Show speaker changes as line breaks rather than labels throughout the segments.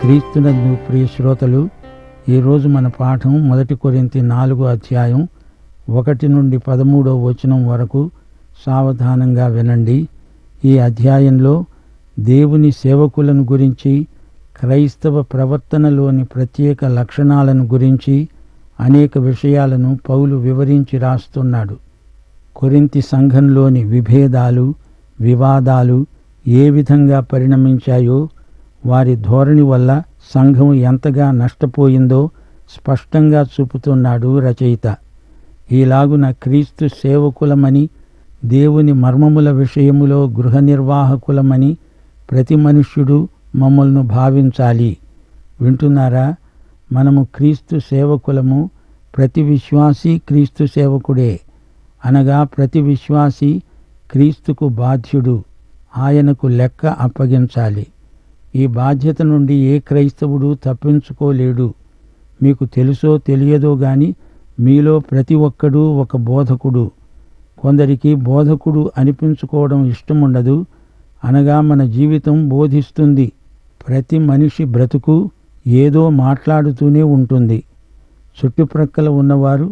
క్రీస్తునందు ప్రియ శ్రోతలు, ఈరోజు మన పాఠం 1 కొరింథీ 4వ అధ్యాయం 1 నుండి 13వ వచనం వరకు సావధానంగా వినండి. ఈ అధ్యాయంలో దేవుని సేవకులను గురించి, క్రైస్తవ ప్రవర్తనలోని ప్రత్యేక లక్షణాలను గురించి అనేక విషయాలను పౌలు వివరించి రాస్తున్నాడు. కొరింథీ సంఘంలోని విభేదాలు, వివాదాలు ఏ విధంగా పరిణమించాయో, వారి ధోరణి వల్ల సంఘం ఎంతగా నష్టపోయిందో స్పష్టంగా చూపుతున్నాడు రచయిత. ఈలాగున క్రీస్తు సేవకులమని, దేవుని మర్మముల విషయములో గృహ నిర్వాహకులమని ప్రతి మనుష్యుడు మమ్మల్ని భావించాలి. వింటున్నారా? మనము క్రీస్తు సేవకులము. ప్రతి విశ్వాసి క్రీస్తు సేవకుడే. అనగా ప్రతి విశ్వాసి క్రీస్తుకు బాధ్యుడు. ఆయనకు లెక్క అప్పగించాలి. ఈ బాధ్యత నుండి ఏ క్రైస్తవుడు తప్పించుకోలేడు. మీకు తెలుసో తెలియదో గాని మీలో ప్రతి ఒక్కడూ ఒక బోధకుడు. కొందరికి బోధకుడు అనిపించుకోవడం ఇష్టముండదు. అనగా మన జీవితం బోధిస్తుంది. ప్రతి మనిషి బ్రతుకు ఏదో మాట్లాడుతూనే ఉంటుంది. చుట్టుప్రక్కల ఉన్నవారు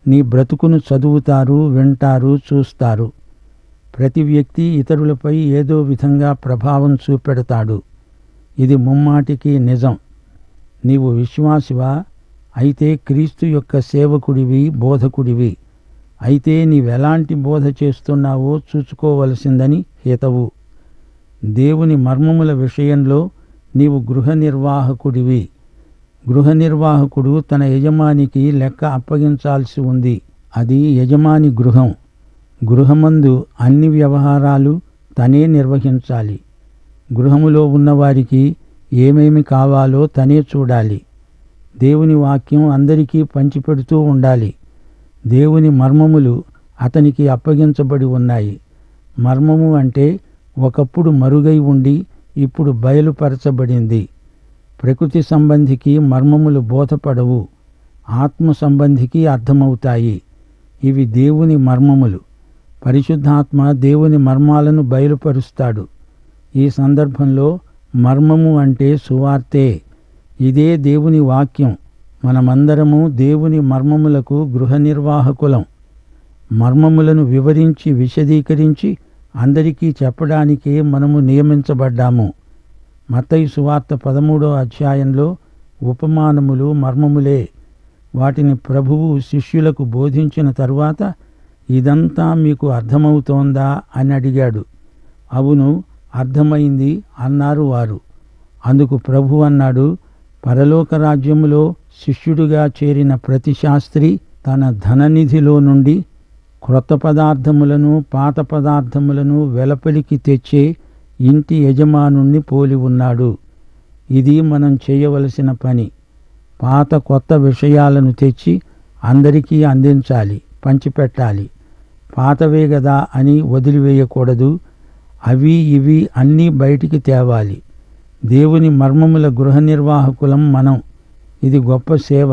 నీ బ్రతుకును చదువుతారు, వింటారు, చూస్తారు. ప్రతి వ్యక్తి ఇతరులపై ఏదో విధంగా ప్రభావం చూపెడతాడు. ఇది ముమ్మాటికి నిజం. నీవు విశ్వాసివా? అయితే క్రీస్తు యొక్క సేవకుడివి, బోధకుడివి. అయితే నీవెలాంటి బోధ చేస్తున్నావో చూసుకోవలసిందని హితవు. దేవుని మర్మముల విషయంలో నీవు గృహ నిర్వాహకుడివి. గృహ నిర్వాహకుడు తన యజమానికి లెక్క అప్పగించాల్సి ఉంది. అది యజమాని గృహం. గృహమందు అన్ని వ్యవహారాలు తనే నిర్వహించాలి. గృహములో ఉన్నవారికి ఏమేమి కావాలో తనే చూడాలి. దేవుని వాక్యం అందరికీ పంచిపెడుతూ ఉండాలి. దేవుని మర్మములు అతనికి అప్పగించబడి ఉన్నాయి. మర్మము అంటే ఒకప్పుడు మరుగై ఉండి ఇప్పుడు బయలుపరచబడింది. ప్రకృతి సంబంధికి మర్మములు బోధపడవు. ఆత్మ సంబంధికి అర్థమవుతాయి. ఇవి దేవుని మర్మములు. పరిశుద్ధాత్మ దేవుని మర్మాలను బయలుపరుస్తాడు. ఈ సందర్భంలో మర్మము అంటే సువార్తే. ఇదే దేవుని వాక్యం. మనమందరము దేవుని మర్మములకు గృహ నిర్వాహకులం. మర్మములను వివరించి, విశదీకరించి అందరికీ చెప్పడానికే మనము నియమించబడ్డాము. మత్తయి సువార్త 13వ అధ్యాయంలో ఉపమానములు మర్మములే. వాటిని ప్రభువు శిష్యులకు బోధించిన తరువాత, ఇదంతా మీకు అర్థమవుతోందా అని అడిగాడు. అవును, అర్థమైంది అన్నారు వారు. అందుకు ప్రభు అన్నాడు, పరలోక రాజ్యములో శిష్యుడిగా చేరిన ప్రతి శాస్త్రి తన ధననిధిలో నుండి క్రొత్త పదార్థములను, పాత పదార్థములను వెలపలికి తెచ్చే ఇంటి యజమానుణ్ణి పోలి ఉన్నాడు. ఇది మనం చేయవలసిన పని. పాత కొత్త విషయాలను తెచ్చి అందరికీ అందించాలి, పంచిపెట్టాలి. పాతవే గదా అని వదిలివేయకూడదు. అవి ఇవి అన్నీ బయటికి తేవాలి. దేవుని మర్మముల గృహ నిర్వాహకులం మనం. ఇది గొప్ప సేవ.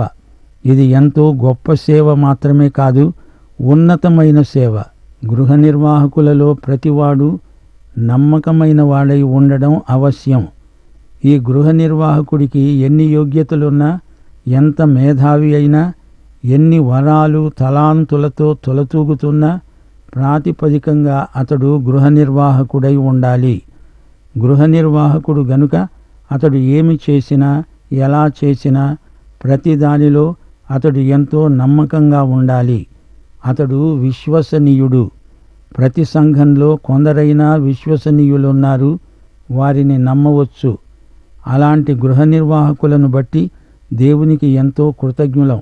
ఇది ఎంతో గొప్ప సేవ మాత్రమే కాదు, ఉన్నతమైన సేవ. గృహ నిర్వాహకులలో ప్రతివాడు నమ్మకమైన వాడై ఉండడం అవశ్యం. ఈ గృహ నిర్వాహకుడికి ఎన్ని యోగ్యతలున్నా, ఎంత మేధావి అయినా, ఎన్ని వరాలు తలాంతులతో తొలతూగుతున్నా ప్రాతిపదికంగా అతడు గృహ నిర్వాహకుడై ఉండాలి. గృహ నిర్వాహకుడు గనుక అతడు ఏమి చేసినా, ఎలా చేసినా ప్రతి దానిలో అతడు ఎంతో నమ్మకంగా ఉండాలి. అతడు విశ్వసనీయుడు. ప్రతి సంఘంలో కొందరైనా విశ్వసనీయులున్నారు. వారిని నమ్మవచ్చు. అలాంటి గృహ నిర్వాహకులను బట్టి దేవునికి ఎంతో కృతజ్ఞులం.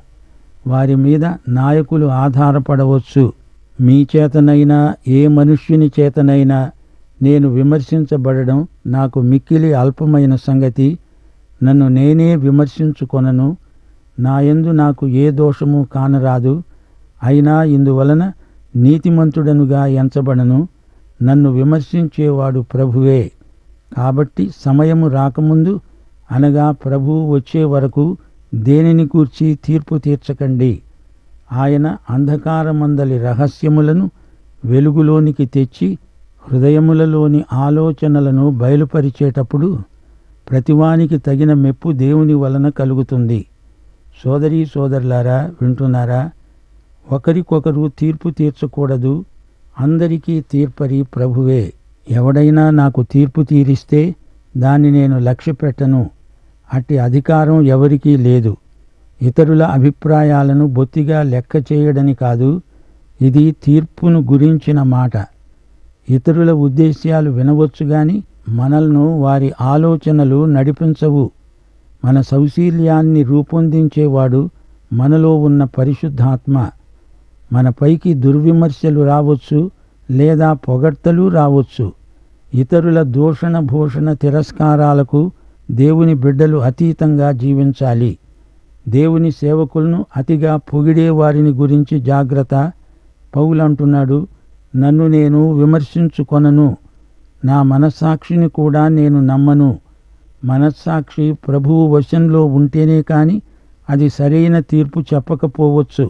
వారి మీద నాయకులు ఆధారపడవచ్చు. మీ చేతనైనా, ఏ మనుష్యుని చేతనైనా నేను విమర్శించబడడం నాకు మిక్కిలి అల్పమైన సంగతి. నన్ను నేనే విమర్శించుకొనను. నాయందు నాకు ఏ దోషము కానరాదు. అయినా ఇందువలన నీతిమంతుడనుగా ఎంచబడను. నన్ను విమర్శించేవాడు ప్రభువే. కాబట్టి సమయము రాకముందు, అనగా ప్రభువు వచ్చే వరకు దేనిని గూర్చి తీర్పు తీర్చకండి. ఆయన అంధకారమందలి రహస్యములను వెలుగులోనికి తెచ్చి హృదయములలోని ఆలోచనలను బయలుపరిచేటప్పుడు ప్రతివానికి తగిన మెప్పు దేవుని వలన కలుగుతుంది. సోదరీ సోదరులారా, వింటున్నారా? ఒకరికొకరు తీర్పు తీర్చకూడదు. అందరికీ తీర్పరి ప్రభువే. ఎవడైనా నాకు తీర్పు తీరిస్తే దాన్ని నేను లక్ష్యపెట్టను. అట్టి అధికారం ఎవరికీ లేదు. ఇతరుల అభిప్రాయాలను బొత్తిగా లెక్క చేయడని కాదు, ఇది తీర్పును గురించిన మాట. ఇతరుల ఉద్దేశ్యాలు వినవచ్చు గాని మనల్ని వారి ఆలోచనలు నడిపించవు. మన సౌశీల్యాన్ని రూపొందించేవాడు మనలో ఉన్న పరిశుద్ధాత్మ. మన పైకి దుర్విమర్శలు రావచ్చు, లేదా పొగడ్తలు రావచ్చు. ఇతరుల దూషణ భూషణ తిరస్కారాలకు దేవుని బిడ్డలు అతీతంగా జీవించాలి. దేవుని సేవకులను అతిగా పొగిడే వారిని గురించి జాగ్రత్త. పౌలు అంటున్నాడు, నన్ను నేను విమర్శించుకొనను, నా మనస్సాక్షిని కూడా నేను నమ్మను. మనస్సాక్షి ప్రభువు వశంలో ఉంటేనే కాని అది సరైన తీర్పు చెప్పకపోవచ్చు.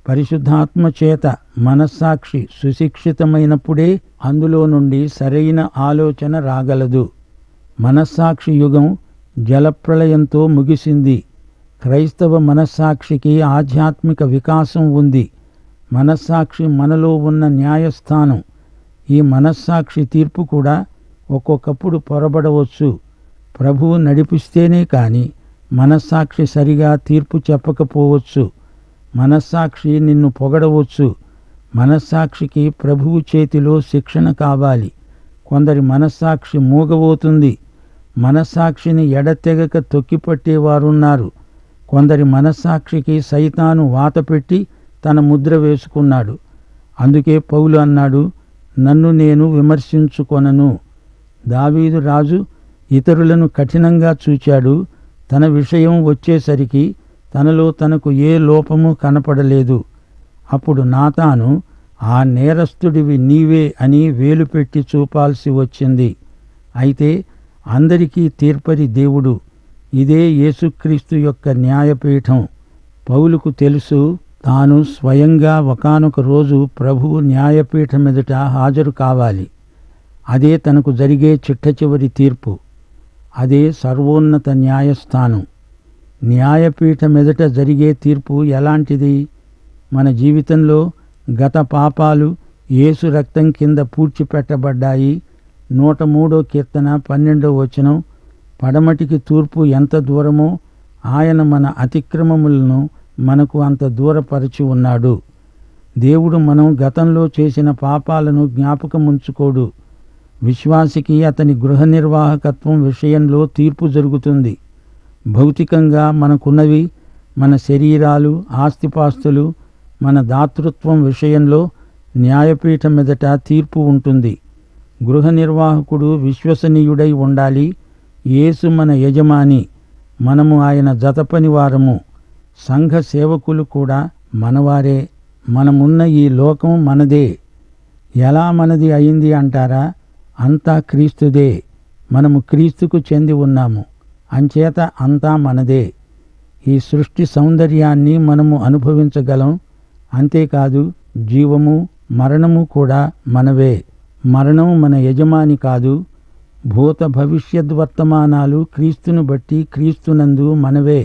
పరిశుద్ధాత్మ చేత మనస్సాక్షి సుశిక్షితమైనప్పుడే అందులో నుండి సరైన ఆలోచన రాగలదు. మనస్సాక్షి యుగం జలప్రళయంతో ముగిసింది. క్రైస్తవ మనస్సాక్షికి ఆధ్యాత్మిక వికాసం ఉంది. మనస్సాక్షి మనలో ఉన్న న్యాయస్థానం. ఈ మనస్సాక్షి తీర్పు కూడా ఒక్కొక్కప్పుడు పొరబడవచ్చు. ప్రభువు నడిపిస్తేనే కాని మనస్సాక్షి సరిగా తీర్పు చెప్పకపోవచ్చు. మనస్సాక్షి నిన్ను పొగడవచ్చు. మనస్సాక్షికి ప్రభువు చేతిలో శిక్షణ కావాలి. కొందరి మనస్సాక్షి మూగబోతుంది. మనస్సాక్షిని ఎడతెగక తొక్కిపట్టేవారున్నారు. కొందరి మనస్సాక్షికి సైతాను వాతపెట్టి తన ముద్ర వేసుకున్నాడు. అందుకే పౌలు అన్నాడు, నన్ను నేను విమర్శించుకొనను. దావీదు రాజు ఇతరులను కఠినంగా చూచాడు. తన విషయం వచ్చేసరికి తనలో తనకు ఏ లోపము కనపడలేదు. అప్పుడు నాతాను, ఆ నేరస్తుడివి నీవే అని వేలుపెట్టి చూపాల్సి వచ్చింది. అయితే అందరికీ తీర్పరి దేవుడు. ఇదే యేసుక్రీస్తు యొక్క న్యాయపీఠం. పౌలుకు తెలుసు, తాను స్వయంగా ఒకానొక రోజు ప్రభువు న్యాయపీఠం ఎదుట హాజరు కావాలి. అదే తనకు జరిగే చిట్టచివరి తీర్పు. అదే సర్వోన్నత న్యాయస్థానం. న్యాయపీఠం ఎదుట జరిగే తీర్పు ఎలాంటిది? మన జీవితంలో గత పాపాలు యేసు రక్తం కింద పూడ్చిపెట్టబడ్డాయి. 103వ కీర్తన 12వ వచనం, పడమటికి తూర్పు ఎంత దూరమో ఆయన మన అతిక్రమములను మనకు అంత దూరపరచి ఉన్నాడు. దేవుడు మనం గతంలో చేసిన పాపాలను జ్ఞాపకముంచుకోడు. విశ్వాసికి అతని గృహ నిర్వాహకత్వం విషయంలో తీర్పు జరుగుతుంది. భౌతికంగా మనకున్నవి, మన శరీరాలు, ఆస్తిపాస్తులు, మన దాతృత్వం విషయంలో న్యాయపీఠం ఎదుట తీర్పు ఉంటుంది. గృహ నిర్వాహకుడు విశ్వసనీయుడై ఉండాలి. యేసు మన యజమాని, మనము ఆయన జతపని వారము. సంఘ సేవకులు కూడా మనవారే. మనమున్న ఈ లోకం మనదే. ఎలా మనది అయింది అంటారా? అంతా క్రీస్తుదే. మనము క్రీస్తుకు చెంది ఉన్నాము. అంచేత అంతా మనదే. ఈ సృష్టి సౌందర్యాన్ని మనము అనుభవించగలం. అంతేకాదు, జీవము మరణము కూడా మనవే. మరణం మన యజమాని కాదు. భూత భవిష్యద్వర్తమానాలు క్రీస్తును బట్టి క్రీస్తునందు మనవే.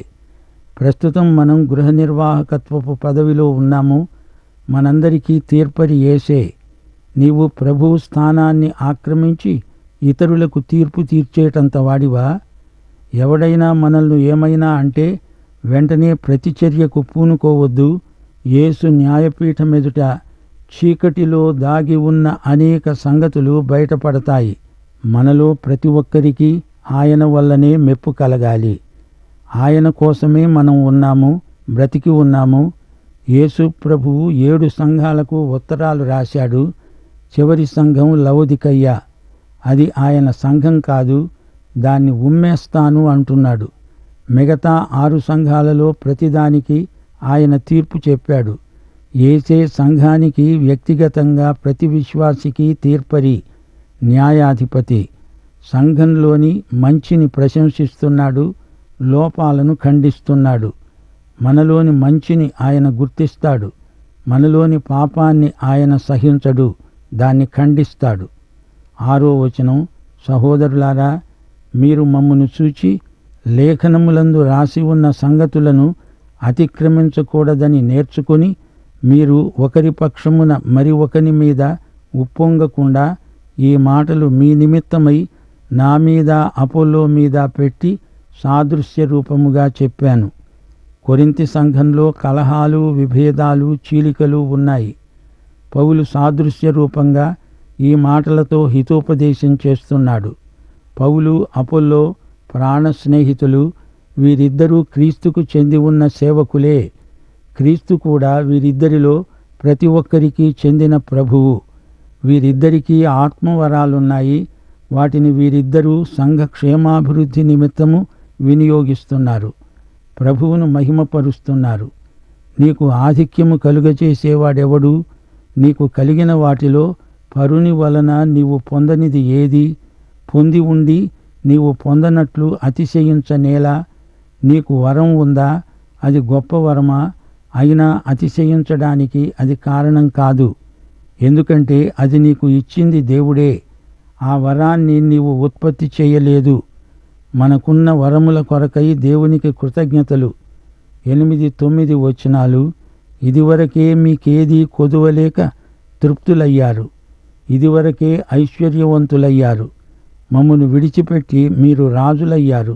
ప్రస్తుతం మనం గృహ నిర్వాహకత్వపు పదవిలో ఉన్నాము. మనందరికీ తీర్పరి యేసే. నీవు ప్రభువు స్థానాన్ని ఆక్రమించి ఇతరులకు తీర్పు తీర్చేటంత వాడివా? ఎవడైనా మనల్ని ఏమైనా అంటే వెంటనే ప్రతిచర్యకు పూనుకోవద్దు. యేసు న్యాయపీఠం ఎదుట చీకటిలో దాగి ఉన్న అనేక సంగతులు బయటపడతాయి. మనలో ప్రతి ఒక్కరికి ఆయన వల్లనే మెప్పు కలగాలి. ఆయన కోసమే మనం ఉన్నాము, బ్రతికి ఉన్నాము. యేసు ప్రభువు 7 సంఘాలకు ఉత్తరాలు రాశాడు. చివరి సంఘం లవొదికయ్య. అది ఆయన సంఘం కాదు, దాన్ని ఉమ్మేస్తాను అంటున్నాడు. మిగతా 6 సంఘాలలో ప్రతిదానికి ఆయన తీర్పు చెప్పాడు. యేసే సంఘానికి వ్యక్తిగతంగా ప్రతి విశ్వాసికి తీర్పరి, న్యాయాధిపతి. సంఘంలోని మంచిని ప్రశంసిస్తున్నాడు, లోపాలను ఖండిస్తున్నాడు. మనలోని మంచిని ఆయన గుర్తిస్తాడు. మనలోని పాపాన్ని ఆయన సహించడు, దాన్ని ఖండిస్తాడు. 6వ వచనం, సహోదరులారా, మీరు మమ్మును చూచి లేఖనములందు రాసి ఉన్న సంగతులను అతిక్రమించకూడదని నేర్చుకొని మీరు ఒకరి పక్షమున మరి ఒకని మీద ఉప్పొంగకుండా ఈ మాటలు మీ నిమిత్తమై నా మీద అపోల్లో మీద పెట్టి సాదృశ్య రూపముగా చెప్పాను. కొరింథీ సంఘంలో కలహాలు, విభేదాలు, చీలికలు ఉన్నాయి. పౌలు సాదృశ్య రూపంగా ఈ మాటలతో హితోపదేశం చేస్తున్నాడు. పౌలు, అపోల్లో ప్రాణ స్నేహితులు. వీరిద్దరూ క్రీస్తుకు చెంది ఉన్న సేవకులే. క్రీస్తు కూడా వీరిద్దరిలో ప్రతి ఒక్కరికి చెందిన ప్రభువు. వీరిద్దరికీ ఆత్మవరాలున్నాయి. వాటిని వీరిద్దరూ సంఘ క్షేమాభివృద్ధి నిమిత్తము వినియోగిస్తున్నారు. ప్రభువును మహిమపరుస్తున్నారు. నీకు ఆధిక్యము కలుగచేసేవాడెవడు? నీకు కలిగిన వాటిలో పరుని వలన నీవు పొందనిది ఏది? పొంది ఉండి నీవు పొందనట్లు అతిశయించనేలా? నీకు వరం ఉందా? అది గొప్ప వరమా? అయినా అతిశయించడానికి అది కారణం కాదు. ఎందుకంటే అది నీకు ఇచ్చింది దేవుడే. ఆ వరాన్ని నీవు ఉత్పత్తి చేయలేదు. మనకున్న వరముల కొరకై దేవునికి కృతజ్ఞతలు. 8-9 వచనాలు. ఇదివరకే మీకేదీ కొదువలేక తృప్తులయ్యారు. ఇదివరకే ఐశ్వర్యవంతులయ్యారు. మమ్మను విడిచిపెట్టి మీరు రాజులయ్యారు.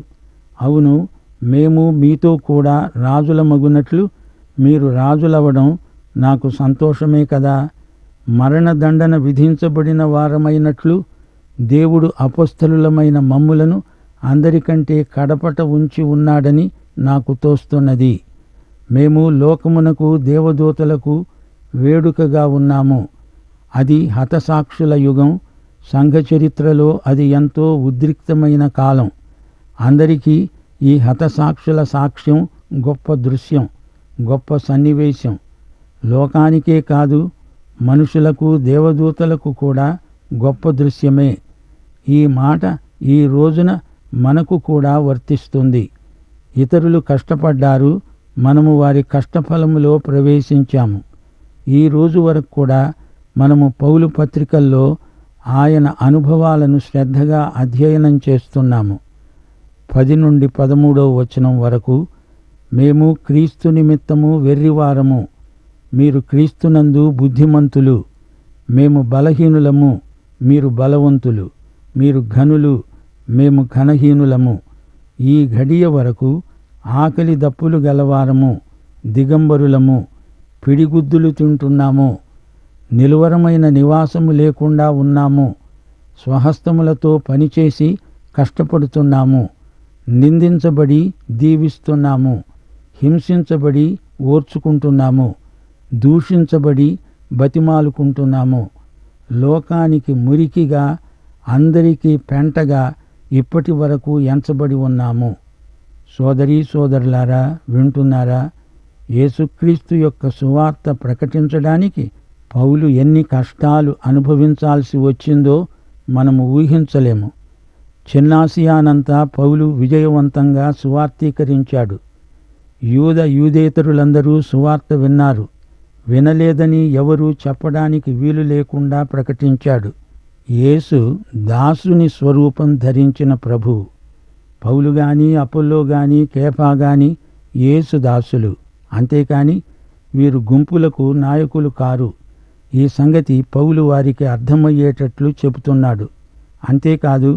అవును, మేము మీతో కూడా రాజులమగునట్లు మీరు రాజులవడం నాకు సంతోషమే కదా. మరణదండన విధించబడిన వారమైనట్లు దేవుడు అపొస్తలులమైన మమ్ములను అందరికంటే కడపట ఉంచి ఉన్నాడని నాకు తోస్తున్నది. మేము లోకమునకు దేవదూతలకు వేడుకగా ఉన్నాము. అది హతసాక్షుల యుగం. సంఘ చరిత్రలో అది ఎంతో ఉద్రిక్తమైన కాలం. అందరికీ ఈ హతసాక్షుల సాక్ష్యం గొప్ప దృశ్యం, గొప్ప సన్నివేశం. లోకానికే కాదు, మనుషులకు, దేవదూతలకు కూడా గొప్ప దృశ్యమే. ఈ మాట ఈ రోజున మనకు కూడా వర్తిస్తుంది. ఇతరులు కష్టపడ్డారు, మనము వారి కష్టఫలములో ప్రవేశించాము. ఈ రోజు వరకు కూడా మనము పౌలు పత్రికల్లో ఆయన అనుభవాలను శ్రద్ధగా అధ్యయనం చేస్తున్నాము. 10-13 వచనం వరకు. మేము క్రీస్తు నిమిత్తము వెర్రివారము, మీరు క్రీస్తునందు బుద్ధిమంతులు. మేము బలహీనులము, మీరు బలవంతులు. మీరు ఘనులు, మేము ఘనహీనులము. ఈ ఘడియ వరకు ఆకలి దప్పులు గలవారము, దిగంబరులము, పిడిగుద్దులు తింటున్నాము. నిలువరమైన నివాసము లేకుండా ఉన్నాము. స్వహస్తములతో పనిచేసి కష్టపడుతున్నాము. నిందించబడి దీవిస్తున్నాము. హింసించబడి ఓర్చుకుంటున్నాము. దూషించబడి బతిమాలుకుంటున్నాము. లోకానికి మురికిగా, అందరికీ పెంటగా ఇప్పటి వరకు ఎంచబడి ఉన్నాము. సోదరీ సోదరులారా, వింటున్నారా? యేసుక్రీస్తు యొక్క సువార్త ప్రకటించడానికి పౌలు ఎన్ని కష్టాలు అనుభవించాల్సి వచ్చిందో మనము ఊహించలేము. చిన్నాసియానంతా పౌలు విజయవంతంగా సువార్తీకరించాడు. యూదేతరులందరూ సువార్త విన్నారు. వినలేదని ఎవరూ చెప్పడానికి వీలు లేకుండా ప్రకటించాడు. యేసు దాసుని స్వరూపం ధరించిన ప్రభువు. పౌలు గాని, అపోల్లో గాని, కేఫా గాని యేసు దాసులు. అంతేకాని వీరు గుంపులకు నాయకులు కారు. ఈ సంగతి పౌలు వారికి అర్థమయ్యేటట్లు చెబుతున్నాడు. అంతేకాదు,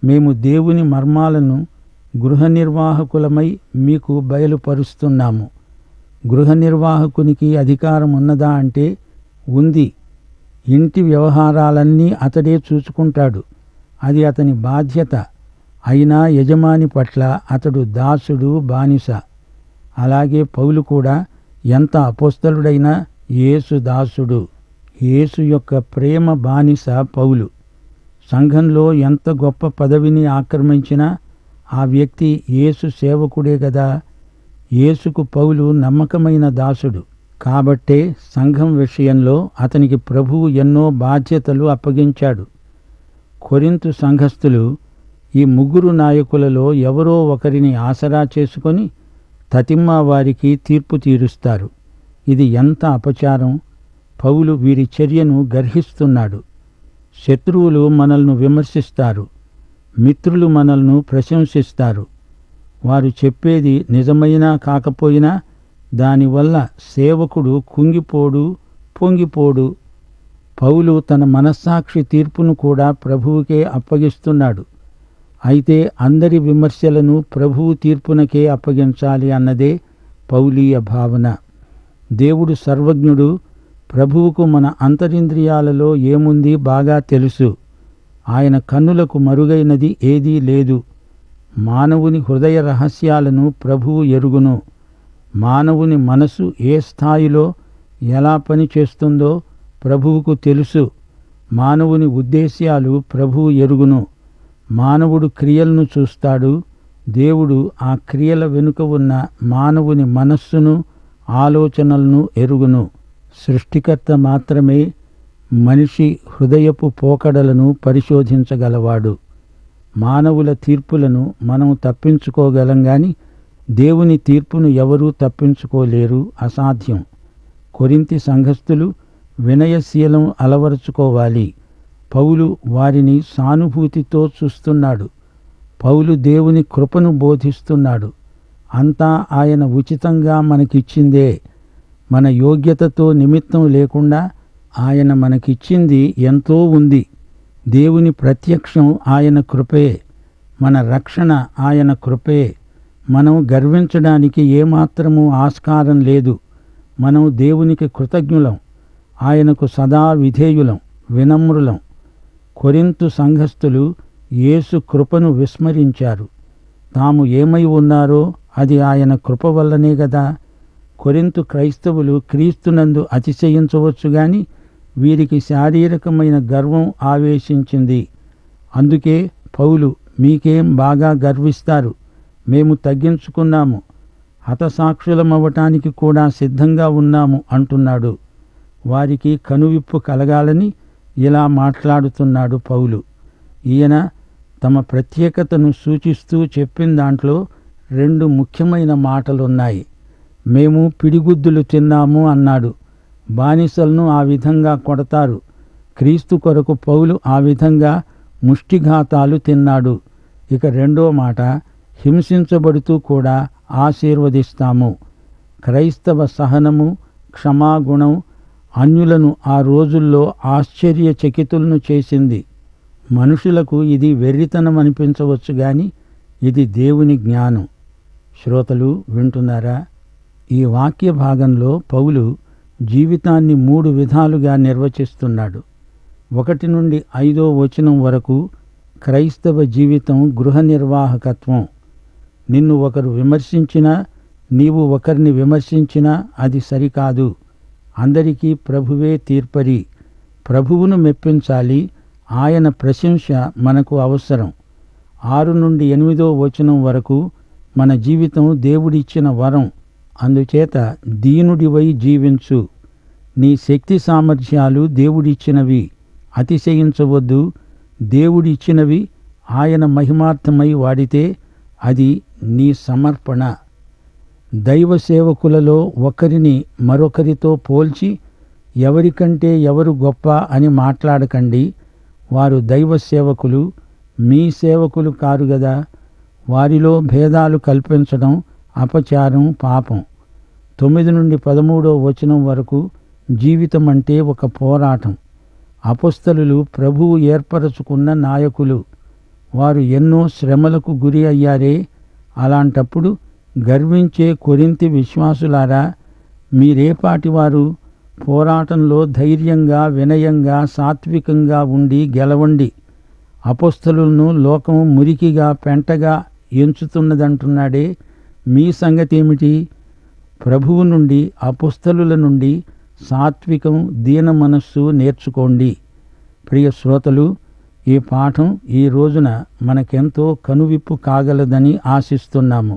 మేము దేవుని మర్మాలను గృహ నిర్వాహకులమై మీకు బయలుపరుస్తున్నాము. గృహ నిర్వాహకునికి అధికారం ఉన్నదా అంటే ఉంది. ఇంటి వ్యవహారాలన్నీ అతడే చూసుకుంటాడు. అది అతని బాధ్యత. అయినా యజమాని పట్ల అతడు దాసుడు, బానిస. అలాగే పౌలు కూడా ఎంత అపోస్తలుడైనా యేసు దాసుడు. యేసు యొక్క ప్రేమ బానిస పౌలు. సంఘంలో ఎంత గొప్ప పదవిని ఆక్రమించినా ఆ వ్యక్తి యేసు సేవకుడే గదా. యేసుకు పౌలు నమ్మకమైన దాసుడు. కాబట్టే సంఘం విషయంలో అతనికి ప్రభువు ఎన్నో బాధ్యతలు అప్పగించాడు. కొరింథు సంఘస్థులు ఈ ముగ్గురు నాయకులలో ఎవరో ఒకరిని ఆసరా చేసుకొని తతిమ్మా వారికి తీర్పు తీరుస్తారు. ఇది ఎంత అపచారం! పౌలు వీరి చర్యను గర్హిస్తున్నాడు. శత్రువులు మనల్ని విమర్శిస్తారు. మిత్రులు మనల్ని ప్రశంసిస్తారు. వారు చెప్పేది నిజమైనా కాకపోయినా దానివల్ల సేవకుడు కుంగిపోడు, పొంగిపోడు. పౌలు తన మనస్సాక్షి తీర్పును కూడా ప్రభువుకే అప్పగిస్తున్నాడు. అయితే అందరి విమర్శలను ప్రభువు తీర్పునకే అప్పగించాలి అన్నదే పౌలీయ భావన. దేవుడు సర్వజ్ఞుడు. ప్రభువుకు మన అంతరింద్రియాలలో ఏముంది బాగా తెలుసు. ఆయన కన్నులకు మరుగైనది ఏదీ లేదు. మానవుని హృదయ రహస్యాలను ప్రభువు ఎరుగును. మానవుని మనసు ఏ స్థాయిలో ఎలా పనిచేస్తుందో ప్రభువుకు తెలుసు. మానవుని ఉద్దేశ్యాలు ప్రభువు ఎరుగును. మానవుడు క్రియలను చూస్తాడు. దేవుడు ఆ క్రియల వెనుక ఉన్న మానవుని మనస్సును, ఆలోచనలను ఎరుగును. సృష్టికర్త మాత్రమే మనిషి హృదయపు పోకడలను పరిశోధించగలవాడు. మానవుల తీర్పులను మనం తప్పించుకోగలం గాని దేవుని తీర్పును ఎవరూ తప్పించుకోలేరు, అసాధ్యం. కొరింథీ సంఘస్థులు వినయశీలం అలవరుచుకోవాలి. పౌలు వారిని సానుభూతితో చూస్తున్నాడు. పౌలు దేవుని కృపను బోధిస్తున్నాడు. అంతా ఆయన ఉచితంగా మనకిచ్చిందే. మన యోగ్యతతో నిమిత్తం లేకుండా ఆయన మనకిచ్చింది ఎంతో ఉంది. దేవుని ప్రత్యక్షం ఆయన కృపే. మన రక్షణ ఆయన కృపే. మనం గర్వించడానికి ఏమాత్రమూ ఆస్కారం లేదు. మనం దేవునికి కృతజ్ఞులం. ఆయనకు సదా విధేయులం, వినమ్రులం. కొరింథు సంఘస్థులు యేసు కృపను విస్మరించారు. తాము ఏమై ఉన్నారో అది ఆయన కృప వల్లనే గదా. కొరింథు క్రైస్తవులు క్రీస్తునందు అతిశయించవచ్చు గాని వీరికి శారీరకమైన గర్వం ఆవేశించింది. అందుకే పౌలు, మీకేం బాగా గర్విస్తారు, మేము తగ్గించుకున్నాము, హతసాక్షులమవ్వటానికి కూడా సిద్ధంగా ఉన్నాము అంటున్నాడు. వారికి కనువిప్పు కలగాలని ఇలా మాట్లాడుతున్నాడు పౌలు. ఈయన తమ ప్రత్యేకతను సూచిస్తూ చెప్పిన దాంట్లో 2 ముఖ్యమైన మాటలున్నాయి. మేము పిడిగుద్దులు తిన్నాము అన్నాడు. బానిసలను ఆ విధంగా కొడతారు. క్రీస్తు కొరకు పౌలు ఆ విధంగా ముష్టిఘాతాలు తిన్నాడు. ఇక 2వ మాట, హింసించబడుతూ కూడా ఆశీర్వదిస్తాము. క్రైస్తవ సహనము, క్షమాగుణం అన్యులను ఆ రోజుల్లో ఆశ్చర్యచకితులను చేసింది. మనుషులకు ఇది వెర్రితనం అనిపించవచ్చు గాని ఇది దేవుని జ్ఞానం. శ్రోతలు వింటున్నారా? ఈ వాక్య భాగంలో పౌలు జీవితాన్ని 3 విధాలుగా నిర్వచిస్తున్నాడు. 1 నుండి 5వ వచనం వరకు క్రైస్తవ జీవితం గృహ నిర్వాహకత్వం. నిన్ను ఒకరు విమర్శించినా, నీవు ఒకరిని విమర్శించినా అది సరికాదు. అందరికీ ప్రభువే తీర్పరి. ప్రభువును మెప్పించాలి. ఆయన ప్రశంస మనకు అవసరం. 6 నుండి 8వ వచనం వరకు మన జీవితం దేవుడిచ్చిన వరం. అందుచేత దీనుడివై జీవించు. నీ శక్తి సామర్థ్యాలు దేవుడిచ్చినవి, అతిశయించవద్దు. దేవుడిచ్చినవి ఆయన మహిమార్థమై వాడితే అది నీ సమర్పణ. దైవ సేవకులలో ఒకరిని మరొకరితో పోల్చి ఎవరికంటే ఎవరు గొప్ప అని మాట్లాడకండి. వారు దైవ సేవకులు, మీ సేవకులు కారు గదా. వారిలో భేదాలు కల్పించడం అపచారం, పాపం. 9 నుండి 13వ వచనం వరకు జీవితం అంటే ఒక పోరాటం. అపొస్తలులు ప్రభువు ఏర్పరచుకున్న నాయకులు. వారు ఎన్నో శ్రమలకు గురి అయ్యారే. అలాంటప్పుడు గర్వించే కొరింథీ విశ్వాసులారా, మీరేపాటివారు? పోరాటంలో ధైర్యంగా, వినయంగా, సాత్వికంగా ఉండి గెలవండి. అపొస్తలులను లోకం మురికిగా, పెంటగా ఎంచుతున్నదంటున్నాడే, మీ సంగతేమిటి? ప్రభువు నుండి, అపొస్తలుల నుండి సాత్వికం, దీన మనస్సు నేర్చుకోండి. ప్రియ శ్రోతలు, ఈ పాఠం ఈ రోజున మనకెంతో కనువిప్పు కాగలదని ఆశిస్తున్నాము.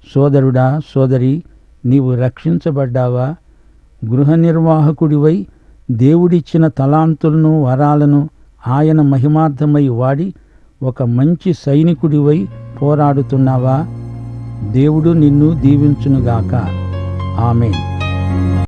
సోదరుడా, సోదరి, నీవు రక్షించబడ్డావా? గృహ నిర్వాహకుడివై దేవుడిచ్చిన తలాంతులను, వరాలను ఆయన మహిమార్థమై వాడి ఒక మంచి సైనికుడివై పోరాడుతున్నావా? దేవుడు నిన్ను దీవించునుగాక. ఆమేన్.